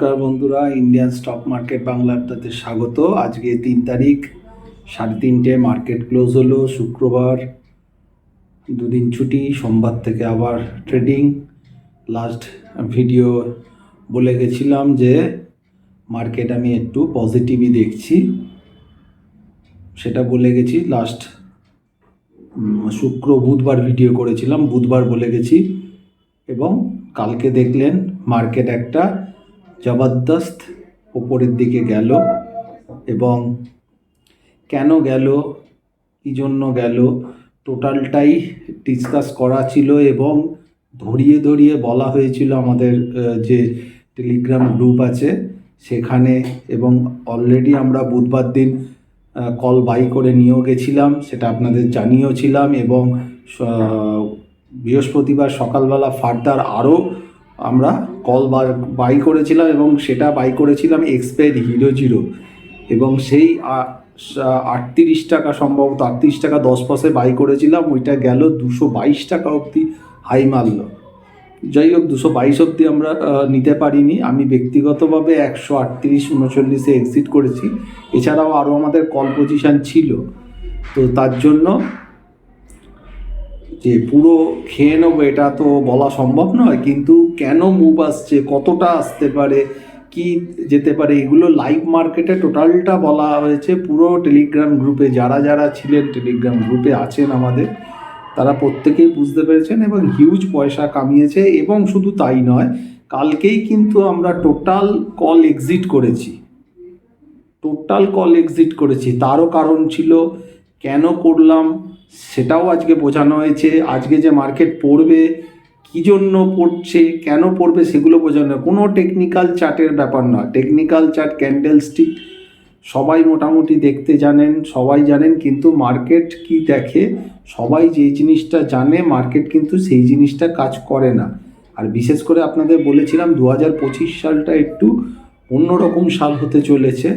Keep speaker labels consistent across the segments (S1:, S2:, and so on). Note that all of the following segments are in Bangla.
S1: নমস্কার বন্ধুরা, ইন্ডিয়ান স্টক মার্কেট বাংলা আপনাদের স্বাগত। আজকে 3 তারিখ 3:30 মার্কেট ক্লোজ হলো। শুক্রবার, দুদিন ছুটি, সোমবার থেকে আবার ট্রেডিং। লাস্ট ভিডিও বলে গেছিলাম যে মার্কেট আমি একটু পজিটিভই দেখছি, সেটা বলে গেছি। লাস্ট বুধবার ভিডিও করেছিলাম, বুধবার বলে গেছি। এবং কালকে দেখলেন মার্কেট একটা জবরদস্ত ওপরের দিকে গেল। এবং কেন গেল, কী জন্য গেল, টোটালটাই ডিসকাস করা ছিল এবং ধরিয়ে ধরিয়ে বলা হয়েছিল আমাদের যে টেলিগ্রাম গ্রুপ আছে সেখানে। এবং অলরেডি আমরা বুধবার দিন কল বাই করে নিয়েও গেছিলাম, সেটা আপনাদের জানিয়েওছিলাম। এবং বৃহস্পতিবার সকালবেলা ফার্দার আরও আমরা কল বাই করেছিলাম এবং সেটা বাই করেছিলাম এক্সপায়ার হিরো এবং সেই 38 টাকা, সম্ভবত 38 টাকা 10 বাই করেছিলাম। ওইটা গেল 222 টাকা অবধি হাই মারল। যাই হোক, 222 অবধি আমরা নিতে পারিনি। আমি ব্যক্তিগতভাবে 138-39 এক্সিট করেছি। এছাড়াও আরও আমাদের কল পজিশান ছিল, তো তার জন্য যে পুরো খেয়ে নেবো এটা তো বলা সম্ভব নয়। কিন্তু কেন মুভ আসছে, কতটা আসতে পারে, কি যেতে পারে, এগুলো লাইভ মার্কেটে টোটালটা বলা হয়েছে। পুরো টেলিগ্রাম গ্রুপে যারা যারা ছিলেন, টেলিগ্রাম গ্রুপে আছেন আমাদের, তারা প্রত্যেকেই বুঝতে পেরেছেন এবং হিউজ পয়সা কামিয়েছে। এবং শুধু তাই নয়, কালকেই কিন্তু আমরা টোটাল কল এক্সিট করেছি। তারও কারণ ছিল, কেন করলাম সেটাও আজকে বোঝানো হয়েছে। আজকে যে মার্কেট পড়বে, কী জন্য পড়ছে, কেন পড়বে, সেগুলো বোঝানো। কোনো টেকনিক্যাল চার্টের ব্যাপার না। টেকনিক্যাল চার্ট, ক্যান্ডেল স্টিক সবাই মোটামুটি দেখতে জানেন, সবাই জানেন। কিন্তু মার্কেট কি দেখে, সবাই যে জিনিসটা জানে, মার্কেট কিন্তু সেই জিনিসটা কাজ করে না। আর বিশেষ করে আপনাদের বলেছিলাম 2025 সালটা একটু অন্যরকম সাল হতে চলেছে।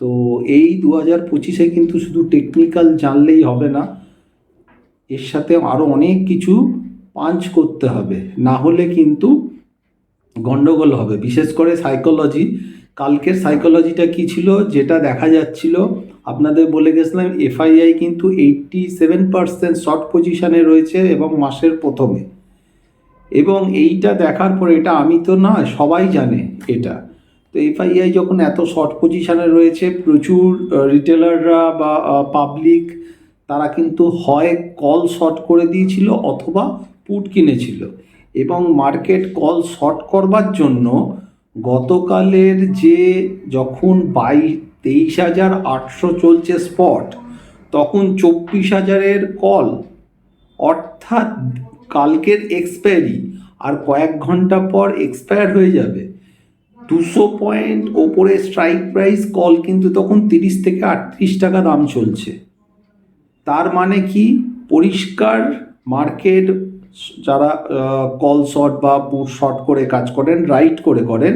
S1: তো এই 2025-এ কিন্তু শুধু টেকনিক্যাল জানলেই হবে না, এর সাথে আরও অনেক কিছু পাঞ্চ করতে হবে, না হলে কিন্তু গন্ডগোল হবে। বিশেষ করে সাইকোলজি, কালকের সাইকোলজিটা কী ছিল, যেটা দেখা যাচ্ছিল, আপনাদের বলে গেছিলাম এফআইআই কিন্তু 87% শর্ট পজিশানে রয়েছে এবং মাসের প্রথমে। এবং এইটা দেখার পরে, এটা আমি তো নয়, সবাই জানে এটা। তো এফআইআই যখন এত শর্ট পজিশানে রয়েছে, প্রচুর রিটেলাররা বা পাবলিক তারা কিন্তু হয় কল শর্ট করে দিয়েছিল অথবা পুট কিনেছিল। এবং মার্কেট কল শর্ট করবার জন্য গতকালের যে যখন 23,800 চলছে স্পট, তখন 24,000-এর কল, অর্থাৎ কালকের এক্সপায়ারি আর কয়েক ঘন্টা পর এক্সপায়ার হয়ে যাবে। 200 পয়েন্ট ওপরে স্ট্রাইক প্রাইস, কল কিন্তু তখন 30 থেকে 38 টাকা দাম চলছে। তার মানে কি, পরিষ্কার মার্কেট যারা কল শর্ট বা পুট শর্ট করে কাজ করেন, রাইট করে করেন,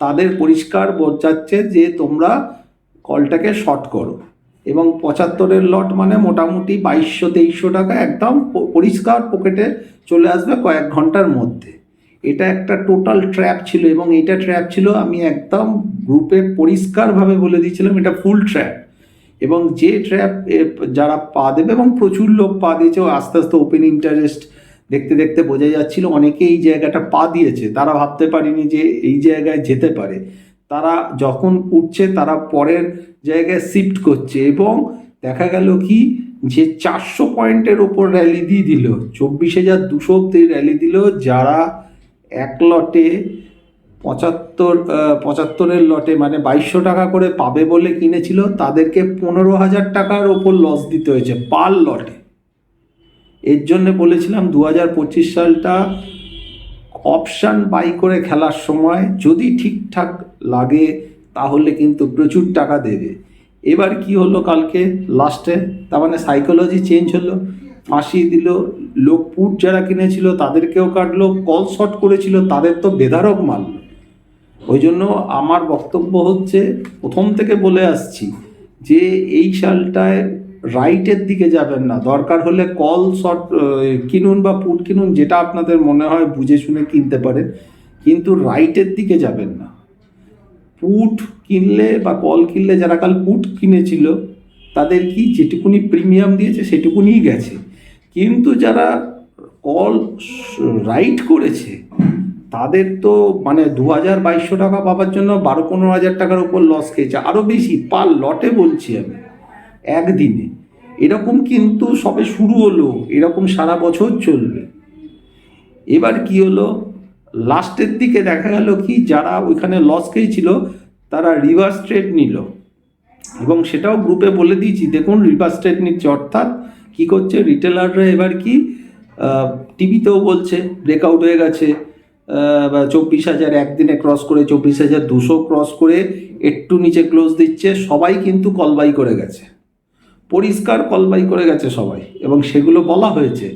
S1: তাদের পরিষ্কার বোঝাচ্ছে যে তোমরা কলটাকে শর্ট করো। এবং 75-এর লট মানে মোটামুটি 2200-2300 টাকা একদম পরিষ্কার পকেটে চলে আসবে কয়েক ঘন্টার মধ্যে। এটা একটা টোটাল ট্র্যাপ ছিল। এবং এটা ট্র্যাপ ছিল, আমি একদম গ্রুপে পরিষ্কারভাবে বলে দিয়েছিলাম, এটা ফুল ট্র্যাপ। এবং যে ট্র্যাপ যারা পা দেবে, এবং প্রচুর লোক পা দিয়েছে, আস্তে আস্তে ওপেন ইন্টারেস্ট দেখতে দেখতে বোঝা যাচ্ছিল অনেকে এই জায়গাটা পা দিয়েছে। তারা ভাবতে পারেনি যে এই জায়গায় যেতে পারে। তারা যখন উঠছে, তারা পরের জায়গায় শিফট করছে। এবং দেখা গেল কি, যে 400 পয়েন্টের ওপর র্যালি দিয়ে দিল, 24,200 অব্দি র্যালি দিল। যারা এক লটে 75-এর লটে মানে 2200 টাকা করে পাবে বলে কিনেছিল, তাদেরকে 15,000 টাকার ওপর লস দিতে হয়েছে পার লটে। এর জন্য বলেছিলাম 2025 সালটা অপশান বাই করে খেলার সময় যদি ঠিকঠাক লাগে তাহলে কিন্তু প্রচুর টাকা দেবে। এবার কি হলো কালকে লাস্টে, তার মানে সাইকোলজি চেঞ্জ হলো, ফাঁসিয়ে দিল। লোক পুট যারা কিনেছিল তাদেরকেও কাটলো, কল শর্ট করেছিল তাদের তো বেধারক মারল। ওই জন্য আমার বক্তব্য হচ্ছে, প্রথম থেকে বলে আসছি যে এই সালটায় রাইটের দিকে যাবেন না। দরকার হলে কল শর্ট কিনুন বা পুট কিনুন, যেটা আপনাদের মনে হয় বুঝে শুনে কিনতে পারেন, কিন্তু রাইটের দিকে যাবেন না। পুট কিনলে বা কল কিনলে যারা কাল পুট কিনেছিল তাদের কি যেটুকুনি প্রিমিয়াম দিয়েছে সেটুকুনিই গেছে, কিন্তু যারা কল রাইট করেছে তাদের তো মানে 2200 টাকা পাওয়ার জন্য 12-15 হাজার টাকার উপর লস খেয়েছে, আরও বেশি পার লটে বলছি আমি একদিনে। এরকম কিন্তু সবে শুরু হলো, এরকম সারা বছর চলবে। এবার কি হলো, লাস্টের দিকে দেখা গেল কি যারা ওইখানে লস খেয়েছিল তারা রিভার্স ট্রেড নিল, এবং সেটাও গ্রুপে বলে দিয়েছি দেখুন রিভার্স ট্রেড নিচ্ছে, অর্থাৎ কি করছে রিটেলাররা এবার কি টিভিতেও বলছে ব্রেকআউট হয়ে গেছে, 24,000 একদিনে ক্রস করে 24,200 ক্রস করে একটু নিচে ক্লোজ দিচ্ছে, সবাই কিন্তু কল বাই করে গেছে, পরিষ্কার কল বাই করে গেছে সবাই, এবং সেগুলো বলা হয়েছে।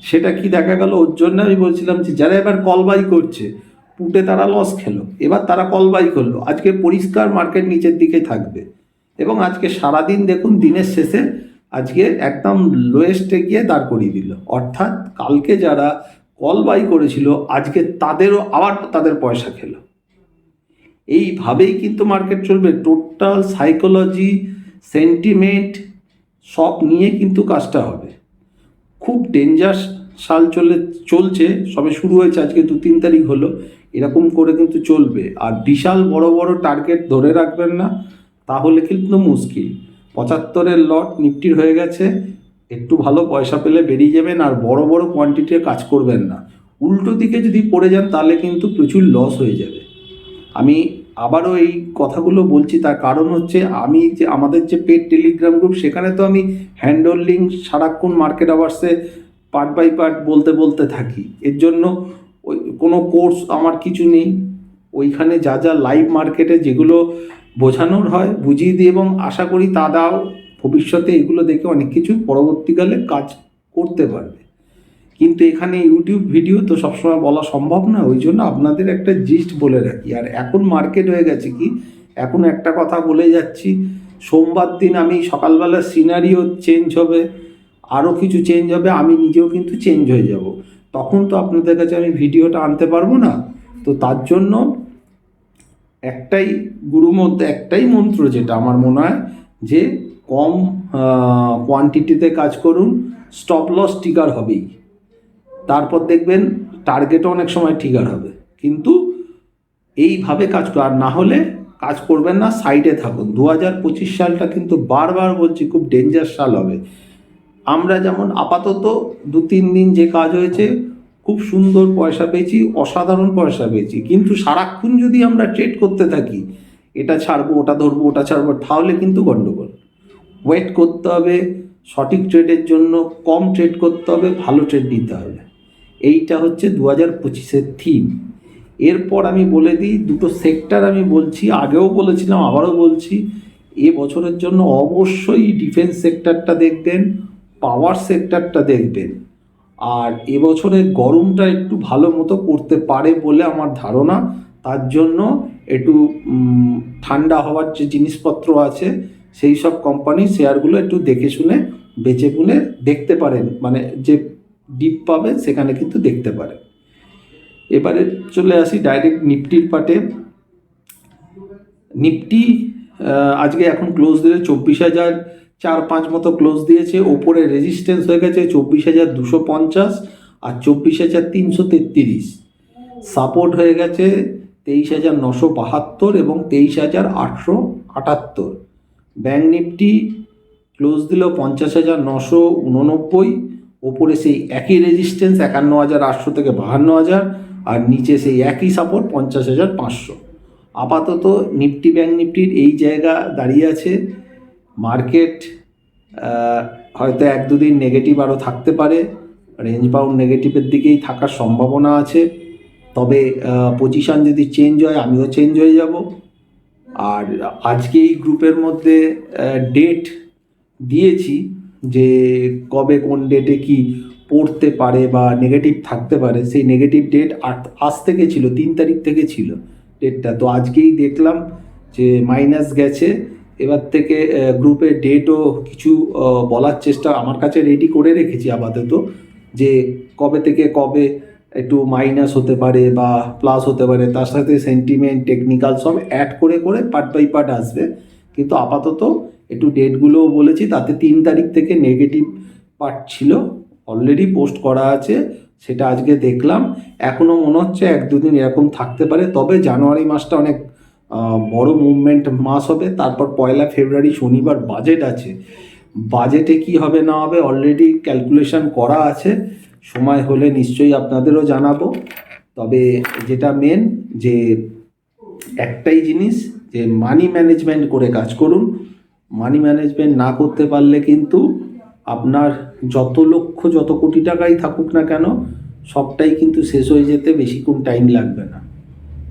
S1: সেটা কি দেখা গেল, ওর জন্য আমি বলছিলাম যে যারা এবার কল বাই করছে পুটে তারা লস খেলো, এবার তারা কল বাই করলো, আজকে পরিষ্কার মার্কেট নিচের দিকে থাকবে, এবং আজকে সারাদিন দেখুন দিনের শেষে আজকে একদম লোয়েস্টে গিয়ে দাঁড় করিয়ে দিল, অর্থাৎ কালকে যারা কল বাই করেছিল আজকে তাদেরও আবার তাদের পয়সা খেলো। এইভাবেই কিন্তু মার্কেট চলবে, টোটাল সাইকোলজি সেন্টিমেন্ট সব নিয়ে কিন্তু কাজটা হবে। খুব ডেঞ্জার সাল চলছে, সবে শুরু হয়েছে, আজকে 2-3 তারিখ হলো, এরকম করে কিন্তু চলবে। আর বিশাল বড় বড় টার্গেট ধরে রাখবেন না, তাহলে কিন্তু মুশকিল। 75-এর লট নিফটির হয়ে গেছে, একটু ভালো পয়সা পেলে বেরিয়ে যাবেন, আর বড় বড় কোয়ান্টিটির কাজ করবেন না। উল্টো দিকে যদি পড়ে যান তাহলে কিন্তু প্রচুর লস হয়ে যাবে। আমি আবারও এই কথাগুলো বলছি, তার কারণ হচ্ছে আমি যে আমাদের যে পেড টেলিগ্রাম গ্রুপ সেখানে তো আমি হ্যান্ড হোল্ডিং সারাক্ষণ মার্কেট আওয়ার্সে পার্ট বাই পার্ট বলতে থাকি, এর জন্য ওই কোনো কোর্স আমার কিছু নেই, ওইখানে যা যা লাইভ মার্কেটে যেগুলো বোঝানোর হয় বুঝিয়ে দিই, এবং আশা করি তারাও ভবিষ্যতে এগুলো দেখে অনেক কিছু পরবর্তীকালে কাজ করতে পারবে। কিন্তু এখানে ইউটিউব ভিডিও তো সবসময় বলা সম্ভব না, ওই জন্য আপনাদের একটা জিস্ট বলে রাখি। আর এখন মার্কেট হয়ে গেছে কি, এখন একটা কথা বলে যাচ্ছি, সোমবার দিন আমি সকালবেলা সিনারিও চেঞ্জ হবে, আরও কিছু চেঞ্জ হবে, আমি নিজেও কিন্তু চেঞ্জ হয়ে যাব, তখন তো আপনাদের কাছে আমি ভিডিওটা আনতে পারবো না। তো তার জন্য একটাই গুরুর মধ্যে একটাই মন্ত্র যেটা আমার মনে হয়, যে কম কোয়ান্টিটিতে কাজ করুন, স্টপ লস ট্রিগার হবেই, তারপর দেখবেন টার্গেটও অনেক সময় ট্রিগার হবে, কিন্তু এইভাবে কাজ কর, আর না হলে কাজ করবেন না, সাইডে থাকুন। 2025 সালটা কিন্তু বারবার বলছি খুব ডেঞ্জার সাল হবে। আমরা যেমন আপাতত 2-3 দিন যে কাজ হয়েছে খুব সুন্দর পয়সা পেয়েছি, অসাধারণ পয়সা পেয়েছি, কিন্তু সারাক্ষণ যদি আমরা ট্রেড করতে থাকি, এটা ছাড়বো ওটা ধরবো ওটা ছাড়বো, তাহলে কিন্তু গন্ডগোল। ওয়েট করতে হবে সঠিক ট্রেডের জন্য, কম ট্রেড করতে হবে, ভালো ট্রেড নিতে হবে, এইটা হচ্ছে 2025-এর থিম। এরপর আমি বলে দিই দুটো সেক্টর, আমি বলছি আগেও বলেছিলাম আবারও বলছি, এ বছরের জন্য অবশ্যই ডিফেন্স সেক্টরটা দেখবেন, পাওয়ার সেক্টরটা দেখবেন, আর এবছরের গরমটা একটু ভালো মতো পড়তে পারে বলে আমার ধারণা, তার জন্য একটু ঠান্ডা হওয়ার যে জিনিসপত্র আছে সেই সব কোম্পানির শেয়ারগুলো একটু দেখে শুনে বেছে বুনে দেখতে পারেন, মানে যে ডিপ পাবে সেখানে কিন্তু দেখতে পারেন। এবারে চলে আসি ডাইরেক্ট নিফটির পার্টে। নিফটি আজকে এখন ক্লোজ দিলে 24,004-5 মতো ক্লোজ দিয়েছে, ওপরে রেজিস্ট্যান্স হয়ে গেছে 24,250 আর 24,333, সাপোর্ট হয়ে গেছে 23,972 এবং 23,878। ব্যাঙ্ক নিফটি ক্লোজ দিল 50,989, ওপরে সেই একই রেজিস্ট্যান্স 51,800 থেকে 52,000, আর নিচে সেই একই সাপোর্ট 50,500। আপাতত নিফটি ব্যাঙ্ক নিফটির এই জায়গা দাঁড়িয়ে আছে। মার্কেট হয়তো 1-2 দিন নেগেটিভ আরও থাকতে পারে, রেঞ্জ বাউন্ড নেগেটিভের দিকেই থাকার সম্ভাবনা আছে, তবে পজিশান যদি চেঞ্জ হয় আমিও চেঞ্জ হয়ে যাব। আর আজকে এই গ্রুপের মধ্যে ডেট দিয়েছি যে কবে কোন ডেটে কি পড়তে পারে বা নেগেটিভ থাকতে পারে, সেই নেগেটিভ ডেট আজ থেকে ছিল, 3 তারিখ থেকে ছিল ডেটটা, তো আজকেই দেখলাম যে মাইনাস গেছে। এবার থেকে গ্রুপের ডেটও কিছু বলার চেষ্টা আমার কাছে রেডি করে রেখেছি আপাতত, যে কবে থেকে কবে একটু মাইনাস হতে পারে বা প্লাস হতে পারে, তার সাথে সেন্টিমেন্ট টেকনিক্যাল সব অ্যাড করে করে পার্ট বাই পার্ট আসবে। কিন্তু আপাতত একটু ডেটগুলোও বলেছি, তাতে 3 তারিখ থেকে নেগেটিভ পার্ট ছিল, অলরেডি পোস্ট করা আছে, সেটা আজকে দেখলাম। এখনও মনে হচ্ছে 1-2 দিন এরকম থাকতে পারে, তবে জানুয়ারি মাসটা অনেক বড় মুভমেন্ট মাস হবে। তারপর 1 ফেব্রুয়ারি শনিবার বাজেট আছে, বাজেটে কি হবে না হবে অলরেডি ক্যালকুলেশন করা আছে, সময় হলে নিশ্চয়ই আপনাদেরও জানাবো। তবে যেটা মেন যে একটাই জিনিস, যে মানি ম্যানেজমেন্ট করে কাজ করুন। মানি ম্যানেজমেন্ট না করতে পারলে কিন্তু আপনার যত কোটি টাকাই থাকুক না কেন, সবটাই কিন্তু শেষ হয়ে যেতে বেশিক্ষণ টাইম লাগবে না।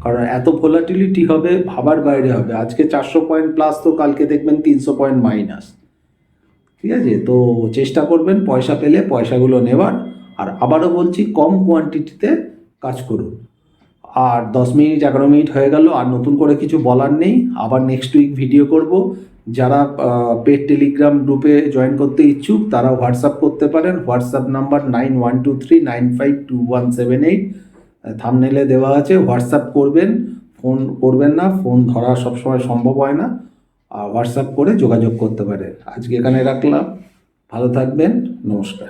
S1: কারণ এত ভোলাটিলিটি হবে, ভাবার বাইরে হবে। আজকে 400 পয়েন্ট প্লাস, তো কালকে দেখবেন 300 পয়েন্ট মাইনাস। ঠিক আছে, তো চেষ্টা করবেন পয়সা পেলে পয়সাগুলো নেওয়ার। আর আবারও বলছি, কম কোয়ান্টিটিতে কাজ করুন। আর 10 মিনিট 11 মিনিট হয়ে গেল, আর নতুন করে কিছু বলার নেই। আবার নেক্সট উইক ভিডিও করব। যারা পেড টেলিগ্রাম গ্রুপে জয়েন করতে ইচ্ছুক তারা হোয়াটসঅ্যাপ করতে পারেন। হোয়াটসঅ্যাপ নাম্বার 9123952178, থাম্বনেলে দেওয়া আছে। হোয়াটসঅ্যাপ করবেন, ফোন করবেন না, ফোন ধরা সবসময় সম্ভব হয় না। আর হোয়াটসঅ্যাপ করে যোগাযোগ করতে পারেন। আজকে এখানে রাখলাম, ভালো থাকবেন, নমস্কার।